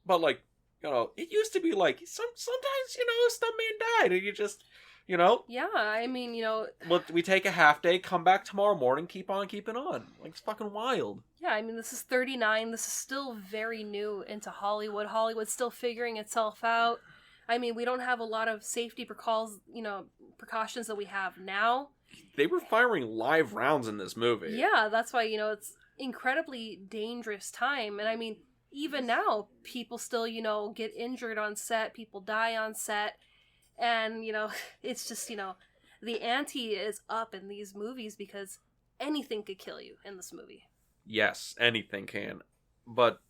But like, you know, it used to be like sometimes, you know, a stuntman died and you just, you know. Yeah, I mean, you know. We take a half day, come back tomorrow morning, keep on keeping on. Like it's fucking wild. Yeah, I mean, this is 39. This is still very new into Hollywood. Hollywood's still figuring itself out. I mean, we don't have a lot of safety precautions that we have now. They were firing live rounds in this movie. Yeah, that's why, you know, it's incredibly dangerous time. And I mean, even now, people still, you know, get injured on set. People die on set. And, you know, it's just, you know, the ante is up in these movies because anything could kill you in this movie. Yes, anything can. But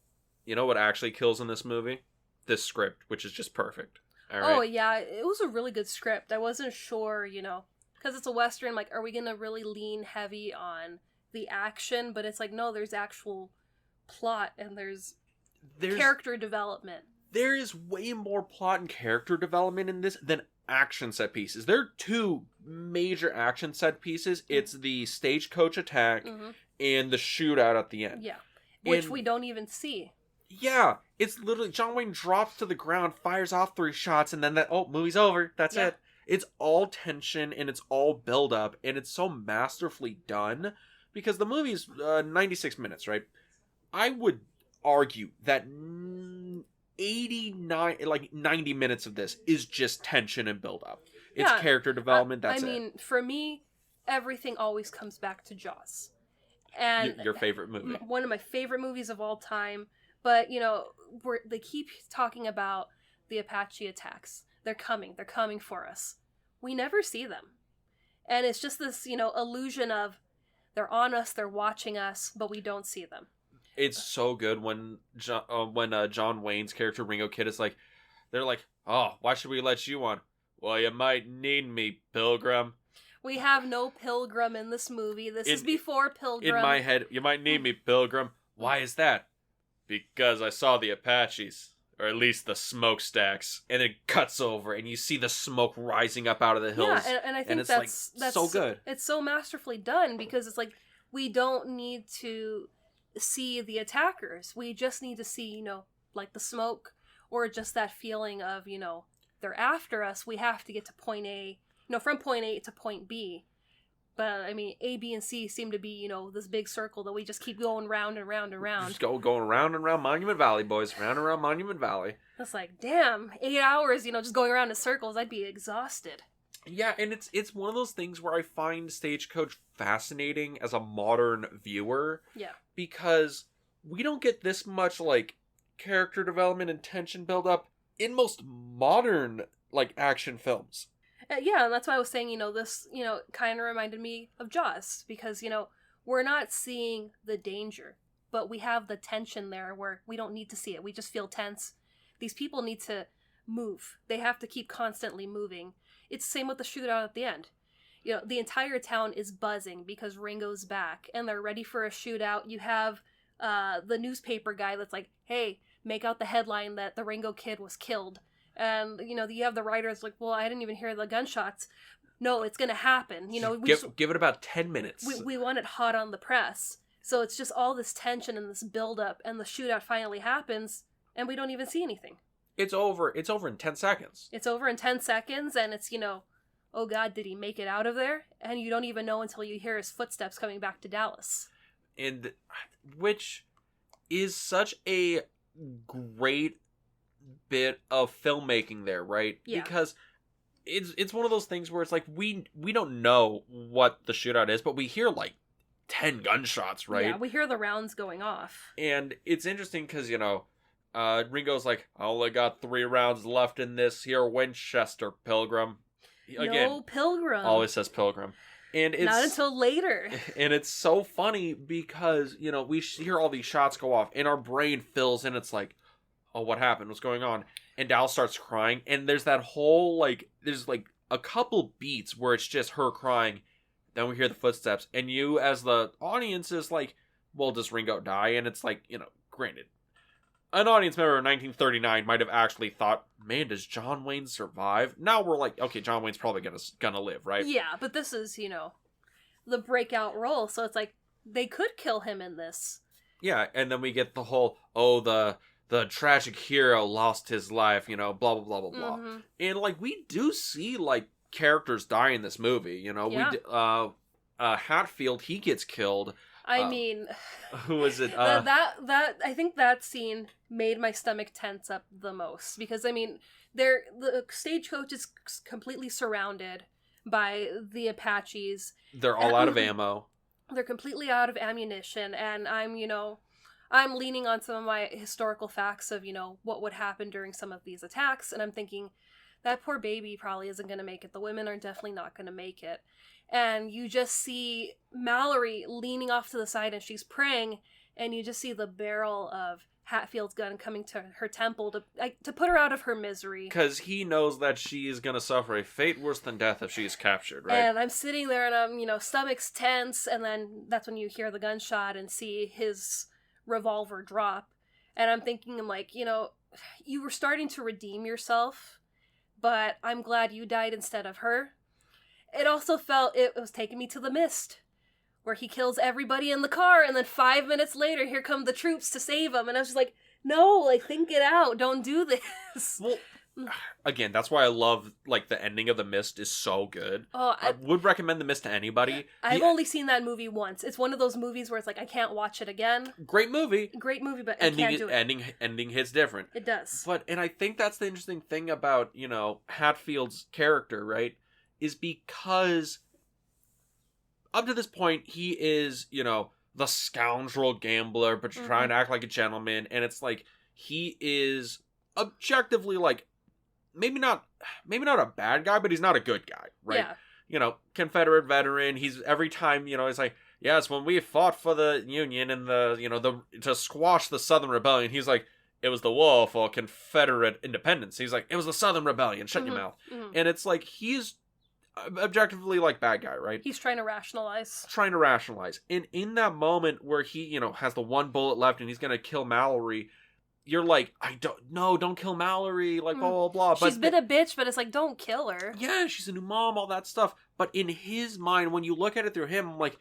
you know what actually kills in this movie? This script, which is just perfect. All right? Oh, yeah, it was a really good script. I wasn't sure, you know, because it's a Western, like, are we going to really lean heavy on the action? But it's like, no, there's actual plot and there's character development. There is way more plot and character development in this than action set pieces. There are two major action set pieces. It's the stagecoach attack and the shootout at the end. Yeah, which we don't even see. Yeah, it's literally John Wayne drops to the ground, fires off 3 shots, and then movie's over. That's it. It's all tension and it's all build up, and it's so masterfully done because the movie's 96 minutes, right? I would argue that 90 minutes of this is just tension and build up. It's character development. That's it. I mean, for me, everything always comes back to Jaws. And your favorite movie. One of my favorite movies of all time. But, you know, they keep talking about the Apache attacks. They're coming for us. We never see them. And it's just this, you know, illusion of they're on us, they're watching us, but we don't see them. It's so good when John Wayne's character Ringo Kid is like, they're like, oh, why should we let you on? Well, you might need me, Pilgrim. We have no Pilgrim in this movie. This is before Pilgrim. In my head, you might need me, Pilgrim. Why is that? Because I saw the Apaches. Or at least the smokestacks. And it cuts over and you see the smoke rising up out of the hills. Yeah, and I think that's so good. It's so masterfully done because it's like we don't need to see the attackers. We just need to see, like the smoke or just that feeling of, they're after us. We have to get to point A, from point A to point B. But, I mean, A, B, and C seem to be, this big circle that we just keep going round and round and round. Just going round and round Monument Valley, boys. Round and round Monument Valley. It's like, damn, 8 hours, just going around in circles. I'd be exhausted. Yeah, and it's one of those things where I find Stagecoach fascinating as a modern viewer. Yeah. Because we don't get this much, character development and tension build up in most modern, action films. Yeah, and that's why I was saying, this, kind of reminded me of Jaws. Because, we're not seeing the danger, but we have the tension there where we don't need to see it. We just feel tense. These people need to move. They have to keep constantly moving. It's the same with the shootout at the end. The entire town is buzzing because Ringo's back, and they're ready for a shootout. You have the newspaper guy that's like, hey, make out the headline that the Ringo Kid was killed. And, you have the writers like, well, I didn't even hear the gunshots. No, it's going to happen. Give it about 10 minutes. We want it hot on the press. So it's just all this tension and this buildup, and the shootout finally happens, and we don't even see anything. It's over. It's over in 10 seconds. It's over in 10 seconds, and it's, oh God, did he make it out of there? And you don't even know until you hear his footsteps coming back to Dallas. And which is such a great bit of filmmaking there, right? Yeah. Because it's one of those things where it's like we don't know what the shootout is, but we hear 10 gunshots, right? Yeah, we hear the rounds going off. And it's interesting because, Ringo's like, I only got 3 rounds left in this here Winchester, Pilgrim. Again, no Pilgrim. Always says Pilgrim. And it's not until later. And it's so funny because, we hear all these shots go off and our brain fills in. It's like, oh, what happened? What's going on? And Dal starts crying. And there's that whole, there's a couple beats where it's just her crying. Then we hear the footsteps. And you, as the audience, is like, well, does Ringo die? And it's like, granted, an audience member in 1939 might have actually thought, man, does John Wayne survive? Now we're like, okay, John Wayne's probably gonna live, right? Yeah, but this is, the breakout role. So it's like, they could kill him in this. Yeah, and then we get the whole, the tragic hero lost his life, blah, blah, blah, blah, blah. Mm-hmm. And, we do see, characters die in this movie, Yeah. Hatfield, he gets killed. I mean... Who is it? That I think that scene made my stomach tense up the most. Because, I mean, the Stagecoach is completely surrounded by the Apaches. They're all out of ammo. They're completely out of ammunition, and I'm leaning on some of my historical facts of, what would happen during some of these attacks, and I'm thinking, that poor baby probably isn't going to make it. The women are definitely not going to make it. And you just see Mallory leaning off to the side, and she's praying, and you just see the barrel of Hatfield's gun coming to her temple to put her out of her misery. Because he knows that she is going to suffer a fate worse than death if she is captured, right? And I'm sitting there, and I'm, stomach's tense, and then that's when you hear the gunshot and see his revolver drop. And I'm thinking, you were starting to redeem yourself, but I'm glad you died instead of her. It also felt it was taking me to The Mist, where he kills everybody in the car, and then 5 minutes later, here come the troops to save him. And I was just like, no, think it out. Don't do this. Well, again, that's why I love, the ending of The Mist is so good. Oh, I would recommend The Mist to anybody. I've only seen that movie once. It's one of those movies where it's like, I can't watch it again. Great movie, but I can't do it. Ending hits different. It does. And I think that's the interesting thing about, Hatfield's character, right? Is because up to this point, he is, the scoundrel gambler, but trying to act like a gentleman. And it's like, he is objectively, maybe not a bad guy, but he's not a good guy, right? Yeah. Confederate veteran. He's every time, it's like, yes, when we fought for the Union and to squash the Southern Rebellion, he's like, it was the war for Confederate independence. He's like, it was the Southern Rebellion. Shut your mouth. Mm-hmm. And it's like, he's objectively like bad guy, right? He's trying to rationalize. And in that moment where he, has the one bullet left and he's going to kill Mallory, you're like, don't kill Mallory, like, blah, blah, blah. She's been a bitch, but it's like, don't kill her. Yeah, she's a new mom, all that stuff. But in his mind, when you look at it through him, I'm like,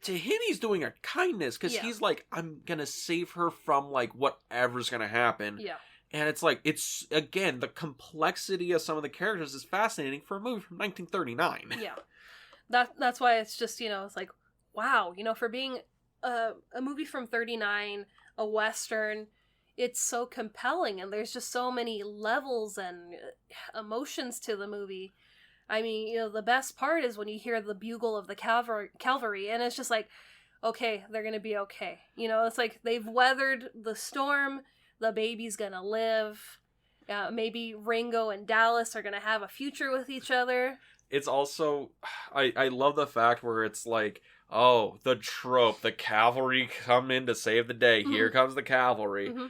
to him, he's doing a kindness, because he's like, I'm going to save her from, like, whatever's going to happen. Yeah. And it's like, it's, again, the complexity of some of the characters is fascinating for a movie from 1939. Yeah. That's why it's just, it's like, wow, for being a movie from 39, a Western, it's so compelling, and there's just so many levels and emotions to the movie. I mean, the best part is when you hear the bugle of the Calvary, and it's just like, okay, they're gonna be okay. It's like they've weathered the storm, the baby's gonna live, maybe Ringo and Dallas are gonna have a future with each other. It's also, I love the fact where it's like, oh, the trope, the cavalry come in to save the day, here comes the cavalry. Mm-hmm.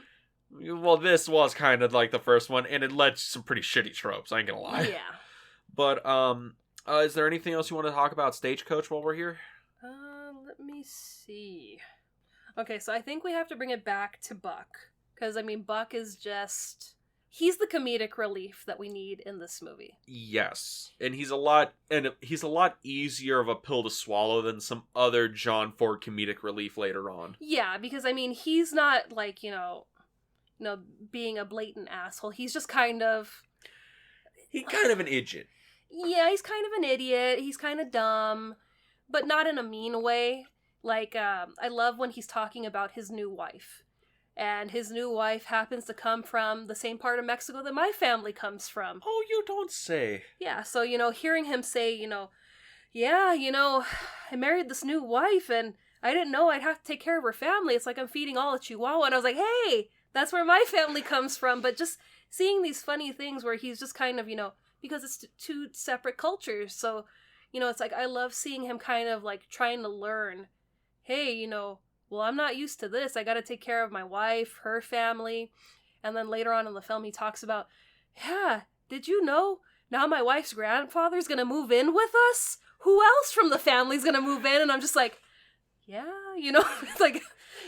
Well, this was kind of like the first one, and it led to some pretty shitty tropes, I ain't gonna lie. Yeah. But, is there anything else you want to talk about Stagecoach while we're here? Let me see. Okay, so I think we have to bring it back to Buck. Because, Buck is just... He's the comedic relief that we need in this movie. Yes. And he's a lot easier of a pill to swallow than some other John Ford comedic relief later on. Yeah, because, he's not, like, being a blatant asshole. He's just kind of... He's kind of an idiot. Yeah, he's kind of an idiot. He's kind of dumb, but not in a mean way. Like, I love when he's talking about his new wife. And his new wife happens to come from the same part of Mexico that my family comes from. Oh, you don't say. Yeah, so, hearing him say, yeah, I married this new wife and I didn't know I'd have to take care of her family. It's like I'm feeding all a chihuahua. And I was like, hey, that's where my family comes from. But just seeing these funny things where he's just kind of, because it's two separate cultures. So, it's like I love seeing him kind of like trying to learn, hey, well, I'm not used to this. I got to take care of my wife, her family. And then later on in the film, he talks about, yeah, did you know now my wife's grandfather's going to move in with us? Who else from the family's going to move in? And I'm just like, yeah, it's like,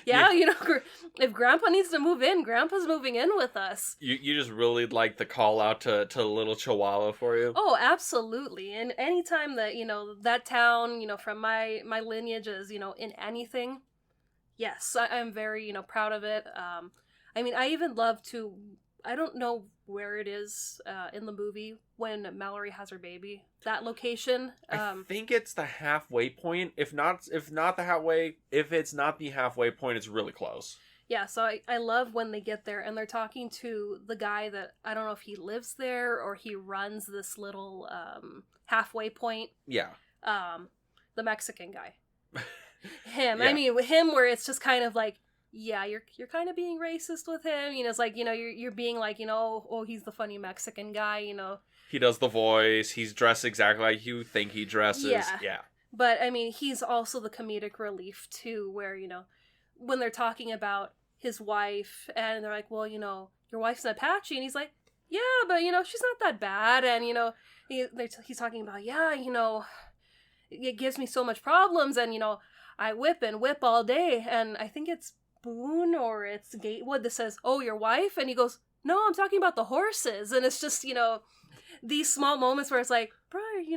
yeah, if Grandpa needs to move in, Grandpa's moving in with us. You just really like the call out to little Chihuahua for you? Oh, absolutely. And anytime that, that town, from my lineage is, in anything, yes, I'm very, proud of it. I even love to, I don't know where it is in the movie when Mallory has her baby. That location. I think it's the halfway point. If it's not the halfway point, it's really close. Yeah, so I love when they get there and they're talking to the guy that, I don't know if he lives there or he runs this little halfway point. Yeah. The Mexican guy. Him. Yeah. Him where it's just kind of like, yeah, you're kind of being racist with him. It's like, you're being like, oh, he's the funny Mexican guy, He does the voice. He's dressed exactly like you think he dresses. Yeah. But, he's also the comedic relief, too, where, when they're talking about his wife, and they're like, well, your wife's an Apache, and he's like, yeah, but, she's not that bad, and, he's talking about, yeah, it gives me so much problems, and, I whip and whip all day, and I think it's Boone or it's Gatewood that says, oh, your wife? And he goes, no, I'm talking about the horses. And it's just, these small moments where it's like, bro, you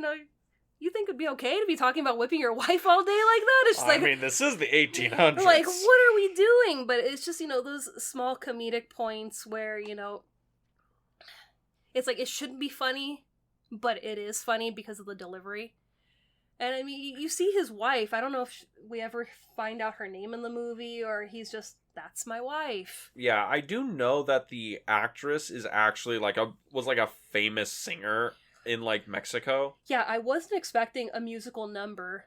think it'd be okay to be talking about whipping your wife all day like that? It's just this is the 1800s. Like, what are we doing? But it's just, those small comedic points where, it's like, it shouldn't be funny, but it is funny because of the delivery. And you see his wife. I don't know if we ever find out her name in the movie, or he's just, that's my wife. Yeah, I do know that the actress is actually was a famous singer in Mexico. Yeah, I wasn't expecting a musical number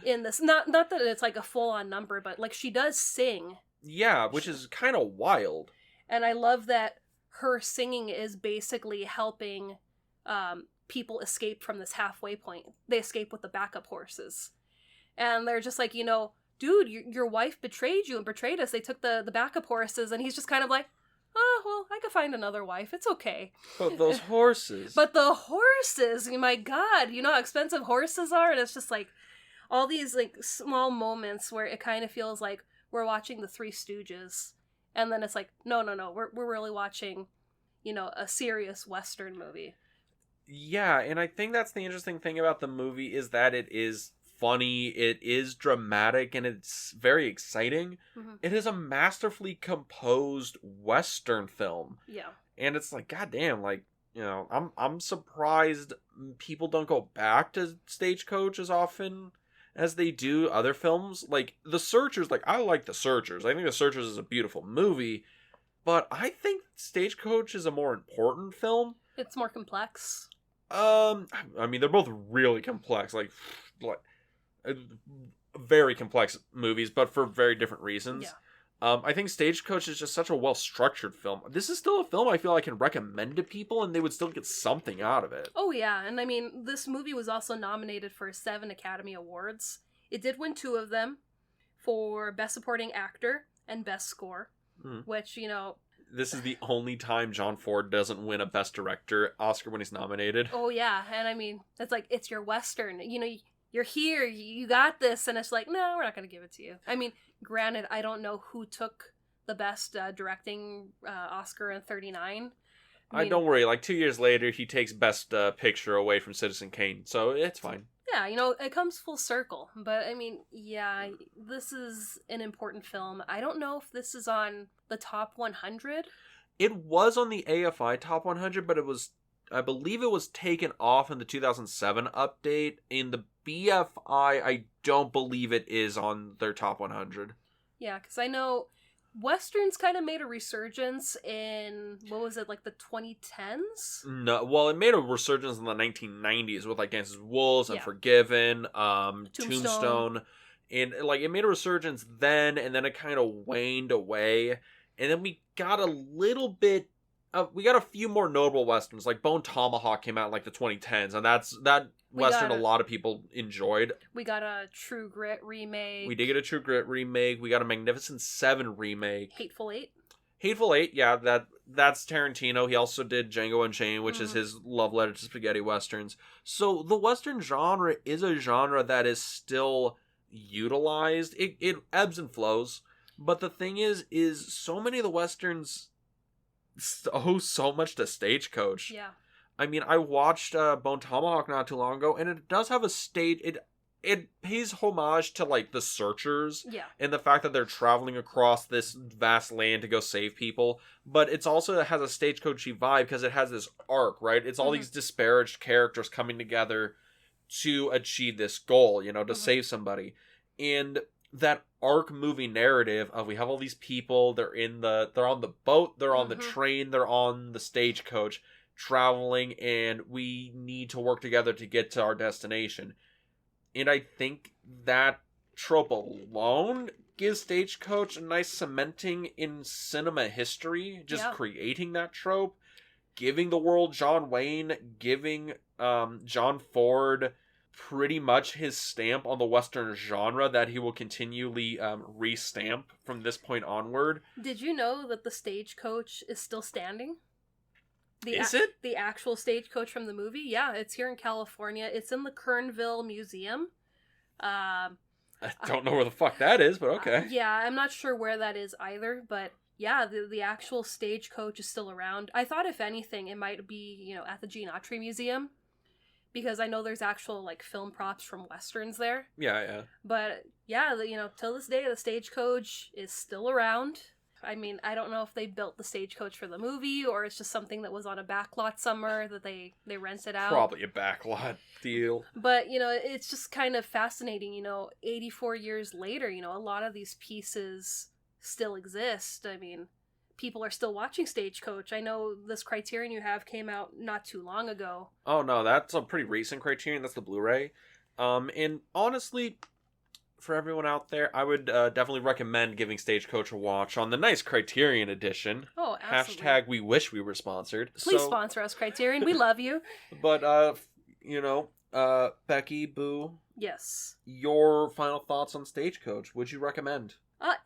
in this. Not that it's like a full on number, but she does sing. Yeah, which is kind of wild. And I love that her singing is basically helping people escape from this halfway point. They escape with the backup horses. And they're just like, dude, your wife betrayed you and betrayed us. They took the backup horses, and he's just kind of like, oh, well, I could find another wife. It's okay. But those horses. But the horses, my God, you know how expensive horses are? And it's just like all these like small moments where it kind of feels like we're watching the Three Stooges. And then it's like, no, we're really watching, a serious Western movie. Yeah, and I think that's the interesting thing about the movie is that it is funny, it is dramatic, and it's very exciting. Mm-hmm. It is a masterfully composed Western film. Yeah. And it's like, goddamn, like, I'm surprised people don't go back to Stagecoach as often as they do other films. Like, The Searchers, like, I like The Searchers. I think The Searchers is a beautiful movie, but I think Stagecoach is a more important film. It's more complex. I mean, they're both really complex, like very complex movies, but for very different reasons. Yeah. I think Stagecoach is just such a well-structured film. This is still a film I feel I can recommend to people, and they would still get something out of it. Oh, yeah. And I mean, this movie was also nominated for 7 Academy Awards. It did win 2 of them for Best Supporting Actor and Best Score, which, This is the only time John Ford doesn't win a Best Director Oscar when he's nominated. Oh, yeah. And I mean, it's like, it's your Western. You're here. You got this. And it's like, no, we're not going to give it to you. I mean, granted, I don't know who took the Best Directing Oscar in 39. Don't worry. Like 2 years later, he takes Best Picture away from Citizen Kane. So it's fine. Yeah, it comes full circle. But, I mean, yeah, this is an important film. I don't know if this is on the top 100. It was on the AFI top 100, but I believe it was taken off in the 2007 update. In the BFI, I don't believe it is on their top 100. Yeah, because I know Westerns kind of made a resurgence in, what was it, like the 2010s? No, well, it made a resurgence in the 1990s with like Dances with Wolves, Unforgiven, Tombstone. And like it made a resurgence then, and then it kind of waned away. And then we got a little bit we got a few more notable Westerns, like Bone Tomahawk came out in like the 2010s, and that Western a lot of people enjoyed. We got a True Grit remake. We did get a True Grit remake. We got a Magnificent Seven remake. Hateful Eight. Hateful Eight, yeah, that's Tarantino. He also did Django Unchained, which is his love letter to spaghetti westerns. So the Western genre is a genre that is still utilized. It ebbs and flows, but the thing is so many of the Westerns owe so much to Stagecoach. Yeah. I mean, I watched Bone Tomahawk not too long ago, and it does have a it pays homage to like the Searchers, and the fact that they're traveling across this vast land to go save people. But it has a Stagecoachy vibe because it has this arc, right? It's all these disparaged characters coming together to achieve this goal, to save somebody, and that arc movie narrative of we have all these people, they're on the boat, they're on the train, they're on the stagecoach traveling, and we need to work together to get to our destination. And I think that trope alone gives Stagecoach a nice cementing in cinema history, just creating that trope, giving the world John Wayne, giving John Ford pretty much his stamp on the Western genre that he will continually restamp from this point onward. Did you know that the Stagecoach is still standing? Is it? The actual Stagecoach from the movie? Yeah, it's here in California. It's in the Kernville Museum. I don't know where the fuck that is, but okay. Yeah, I'm not sure where that is either, but yeah, the actual Stagecoach is still around. I thought if anything, it might be, at the Gene Autry Museum, because I know there's actual, like, film props from Westerns there. Yeah. But, yeah, till this day, the Stagecoach is still around. I mean, I don't know if they built the Stagecoach for the movie, or it's just something that was on a backlot somewhere that they rented out. Probably a backlot deal. But, it's just kind of fascinating, 84 years later, a lot of these pieces still exist. I mean, people are still watching Stagecoach. I know this Criterion you have came out not too long ago. Oh, no, that's a pretty recent Criterion. That's the Blu-ray. And honestly, for everyone out there, I would definitely recommend giving Stagecoach a watch on the nice Criterion edition. Oh, absolutely. # we wish we were sponsored. Please sponsor us, Criterion. We love you. But, Becky, Boo, Yes. your final thoughts on Stagecoach. Would you recommend?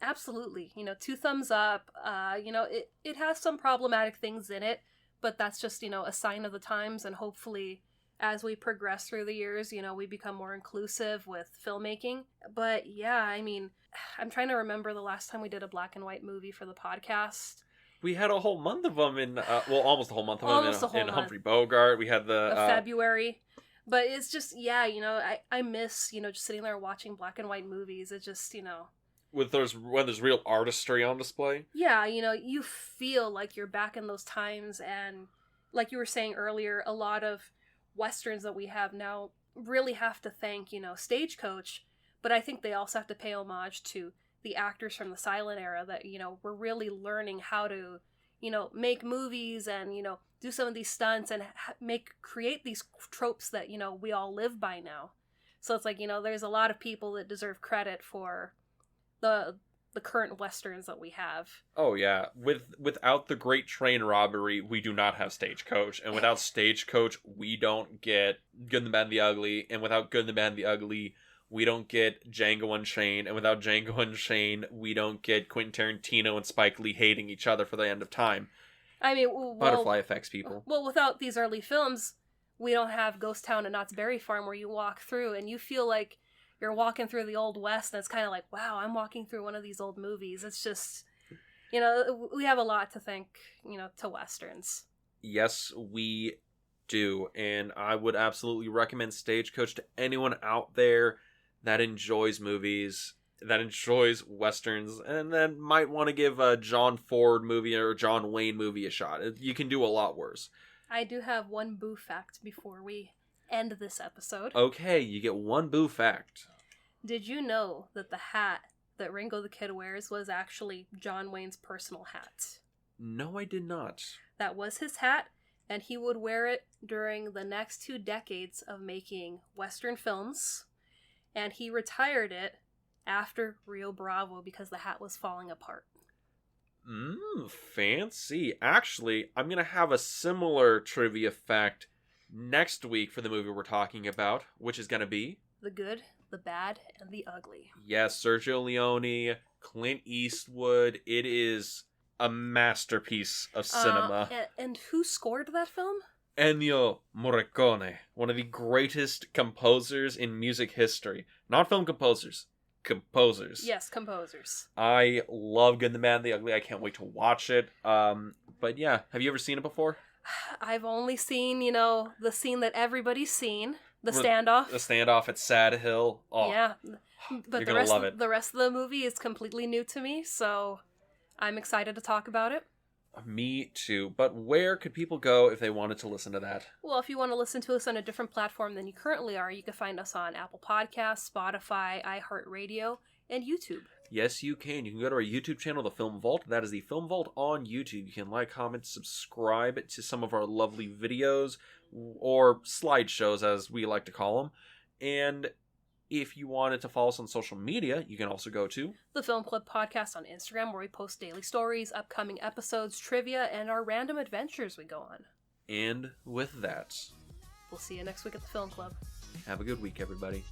Absolutely. 2 thumbs up. It has some problematic things in it, but that's just, a sign of the times, and hopefully as we progress through the years, we become more inclusive with filmmaking. But yeah, I mean, I'm trying to remember the last time we did a black and white movie for the podcast. We had a whole month of them in, almost a whole month of Almost them a whole in month. Humphrey Bogart. We had the... February. But it's just, yeah, I miss, just sitting there watching black and white movies. It just, when there's real artistry on display. Yeah, you feel like you're back in those times, and like you were saying earlier, a lot of westerns that we have now really have to thank, Stagecoach, but I think they also have to pay homage to the actors from the silent era that, were really learning how to, make movies and, do some of these stunts and create these tropes that, we all live by now. So it's like, there's a lot of people that deserve credit for the current westerns that we have. Oh yeah, without the Great Train Robbery, we do not have Stagecoach, and without Stagecoach, we don't get Good, the Bad, and the Ugly, and without Good, the Bad, and the Ugly, we don't get Django Unchained, and without Django Unchained, we don't get Quentin Tarantino and Spike Lee hating each other for the end of time. I mean, Butterfly Effects, people. Well, without these early films, we don't have Ghost Town and Knott's Berry Farm, where you walk through and you feel like you're walking through the Old West, and it's kind of like, wow, I'm walking through one of these old movies. It's just, we have a lot to thank, to westerns. Yes, we do, and I would absolutely recommend Stagecoach to anyone out there that enjoys movies, that enjoys westerns, and then might want to give a John Ford movie or a John Wayne movie a shot. You can do a lot worse. I do have one boo fact before we end this episode. Okay, you get one boo fact. Did you know that the hat that Ringo the Kid wears was actually John Wayne's personal hat? No, I did not. That was his hat, and he would wear it during the next 2 decades of making Western films, and he retired it after Rio Bravo because the hat was falling apart. Fancy. Actually, I'm going to have a similar trivia fact next week for the movie we're talking about, which is going to be... The Good, the Bad, and the Ugly. Yes, Sergio Leone, Clint Eastwood. It is a masterpiece of cinema. And who scored that film? Ennio Morricone, one of the greatest composers in music history. Not film composers. Composers. Yes, composers. I love Good, the Bad, and the Ugly. I can't wait to watch it. But yeah, have you ever seen it before? I've only seen, the scene that everybody's seen. The standoff. The standoff at Sad Hill. Oh, yeah. But you're gonna love it. The rest of the movie is completely new to me, so I'm excited to talk about it. Me too. But where could people go if they wanted to listen to that? Well, if you want to listen to us on a different platform than you currently are, you can find us on Apple Podcasts, Spotify, iHeartRadio, and YouTube. Yes, you can. You can go to our YouTube channel, The Film Vault. That is The Film Vault on YouTube. You can like, comment, subscribe to some of our lovely videos, or slideshows, as we like to call them. And if you wanted to follow us on social media, you can also go to The Film Club Podcast on Instagram, where we post daily stories, upcoming episodes, trivia, and our random adventures we go on. And with that, we'll see you next week at the Film Club. Have a good week, everybody.